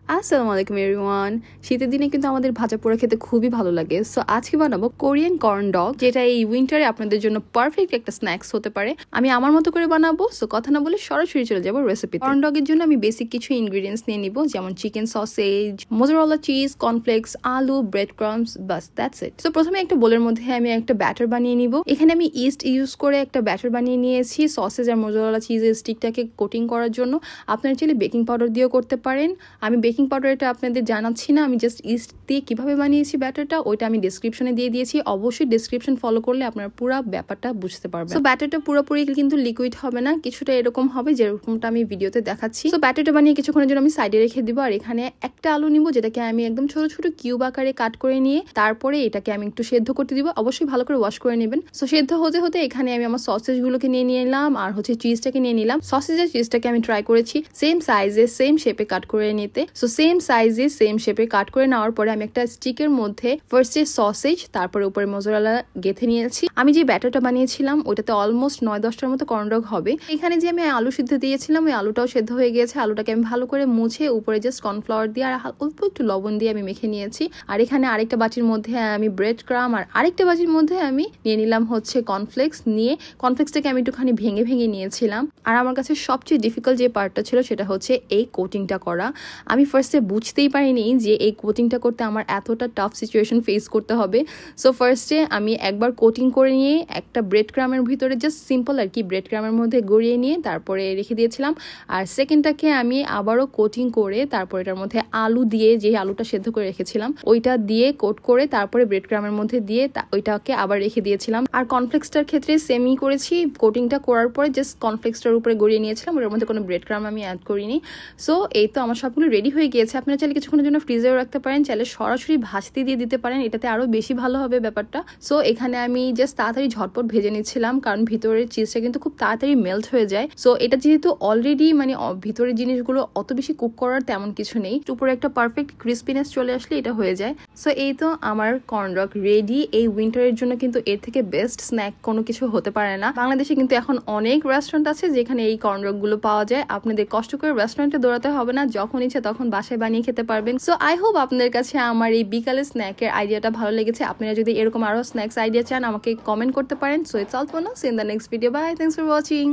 আসসালামু আলাইকুম এভরিওয়ান। শীতের দিনে কিন্তু আমাদের ভাজা পোড়া খেতে খুবই ভালো লাগে। সো আজকে বানাবো কোরিয়ান কর্ন ডগ, যেটা এই উইন্টারে আপনাদের জন্য পারফেক্ট একটা স্ন্যাক্স হতে পারে। আমি আমার মতো করে বানাবো, সো কথা না বলে সরাসরি চলে যাবো রেসিপি। কর্ন ডগের জন্য আমি বেসিক কিছু ইনগ্রিডিয়েন্টস নিয়ে নিব, যেমন chicken sausage, mozzarella cheese, cornflakes, আলু, ব্রেড ক্রাম্বস, বাস দ্যাটস ইট। সো প্রথমে একটা বোলের মধ্যে আমি একটা ব্যাটার বানিয়ে নিব। এখানে আমি ইস্ট ইউজ করে একটা ব্যাটার বানিয়ে নিয়েছি সসেজ আর মোজারেলা চিজের স্টিকটাকে কোটিং করার জন্য। আপনারা চাইলে বেকিং পাউডার দিয়েও করতে পারেন। আমি বেকিং পাউডার এটা আপনাদের জানাচ্ছি না, আমি জাস্ট ইস্ট দিয়ে কিভাবে বানিয়েছি ব্যাটারটা ওইটা আমি ডেসক্রিপশনে দিয়ে দিয়েছি। অবশ্যই ডেসক্রিপশন ফলো করলে আপনারা পুরো ব্যাপারটা বুঝতে পারবেন। সো ব্যাটারটা পুরোপুরি কিন্তু লিকুইড হবে না, কিছুটা এরকম হবে যেরকমটা আমি ভিডিওতে দেখাচ্ছি। সো ব্যাটারটা বানিয়ে কিছুক্ষণের জন্য আমি সাইডে রেখে দিব। আর এখানে একটা আলু নিব, যেটাকে আমি একদম ছোট ছোট কিউব আকারে কাট করে নিয়ে তারপরে এটাকে আমি একটু সেদ্ধ করতে দিব। অবশ্যই ভালো করে ওয়াশ করে নেবেন। সো সেদ্ধ হতে হতে এখানে আমি আমার সসেজ গুলোকে নিয়ে নিলাম আর চিজটাকে নিয়ে নিলাম। সসেজের চিজটাকে আমি ট্রাই করেছি সেম সাইজে সেম শেপে কাট করে নিতে। সো সেম সাইজে সেম শেপে কাট করে নেওয়ার পরে আমি একটা স্টিকের মধ্যে ফার্স্টে সসেজ, তারপরে উপরে মোজারেলা গেঁথে নিয়েছি। আমি যে ব্যাটারটা বানিয়েছিলাম ওইটাতে অলমোস্ট 9-10টার মতো কর্ন ডগ হবে। এখানে যে আমি আলু সিদ্ধ দিয়েছিলাম ওই আলুটাও সেদ্ধ হয়ে গিয়েছে। আলুটাকে আমি ভালো করে মুছে উপরে জাস্ট কর্নফ্লাওয়ার দিয়ে আর অল্প একটু লবণ দিয়ে আমি মেখে নিয়েছি। আর এখানে আরেকটা বাটির মধ্যে আমি ব্রেড ক্রাম আর আরেকটা বাটির মধ্যে আমি নিয়ে নিলাম কর্নফ্লেক্স। নিয়ে কর্নফ্লেক্সটাকে আমি একটুখানি ভেঙে ভেঙে নিয়েছিলাম। আর আমার কাছে সবচেয়ে ডিফিকাল্ট যে পার্টটা ছিল সেটা হচ্ছে এই কোটিংটা করা। আমি ফার্স্টে বুঝতেই পারিনি যে এই কোটিংটা করতে আমার এতটা টাফ সিচুয়েশন ফেস করতে হবে। সো ফার্স্টে আমি একবার কোটিং করে নিয়ে একটা ব্রেড ক্রামের ভিতরে জাস্ট সিম্পল আর কি ব্রেড ক্রামের মধ্যে গড়িয়ে নিয়ে তারপরে রেখে দিয়েছিলাম। আর সেকেন্ডটাকে আমি আবারও কোটিং করে তারপর এটার মধ্যে আলু দিয়ে, যে আলুটা সেদ্ধ করে রেখেছিলাম ওইটা দিয়ে কোট করে তারপরে ব্রেড ক্রামের মধ্যে দিয়ে ওইটাকে আবার রেখে দিয়েছিলাম। আর কর্নফ্লেক্সটার ক্ষেত্রে সেমই করেছি। কোটিংটা করার পরে জাস্ট কর্নফ্লেক্সটার উপরে গড়িয়ে নিয়েছিলাম, ওর মধ্যে কোনো ব্রেড ক্রাম আমি অ্যাড করিনি। সো এই তো আমার সবগুলো রেডি হয়ে গিয়েছে। আপনারা চাইলে কিছুক্ষণের জন্য ফ্রিজেও রাখতে পারেন, চাইলে সরাসরি ভাজতে দিয়ে দিতে পারেন, এটাতে আরো বেশি ভালো হবে ব্যাপারটা। সো এখানে আমি জাস্ট তাড়াতাড়ি ঝটপট ভেজে নিচ্ছিলাম, কারণ ভিতরের চিজটা কিন্তু খুব তাড়াতাড়ি মেল্ট হয়ে যায়। সো এটা যেহেতু অলরেডি ভিতরের জিনিসগুলো অত বেশি কুক করার তেমন কিছু নেই, উপরে একটা পারফেক্ট ক্রিস্পিনেস চলে আসলে এটা হয়ে যায়। সো এই তো আমার কর্ন ডগ রেডি। এই উইন্টারের জন্য কিন্তু এর থেকে বেস্ট স্ন্যাক কোনো কিছু হতে পারে না। বাংলাদেশে কিন্তু এখন অনেক রেস্টুরেন্ট আছে যেখানে এই কর্ন ডগ গুলো পাওয়া যায়। আপনাদের কষ্ট করে রেস্টুরেন্টে দৌড়াতে হবে না, যখন ইচ্ছে তখন বাসায় বানিয়ে খেতে পারবেন। সো আই হোপ আপনাদের কাছে আমার এই বিকালের স্ন্যাকের আইডিয়াটা ভালো লেগেছে। আপনারা যদি এরকম আরো স্ন্যাক্স আইডিয়া চান আমাকে কমেন্ট করতে পারেন। So it's all for now, see in the next video. Bye, thanks for watching.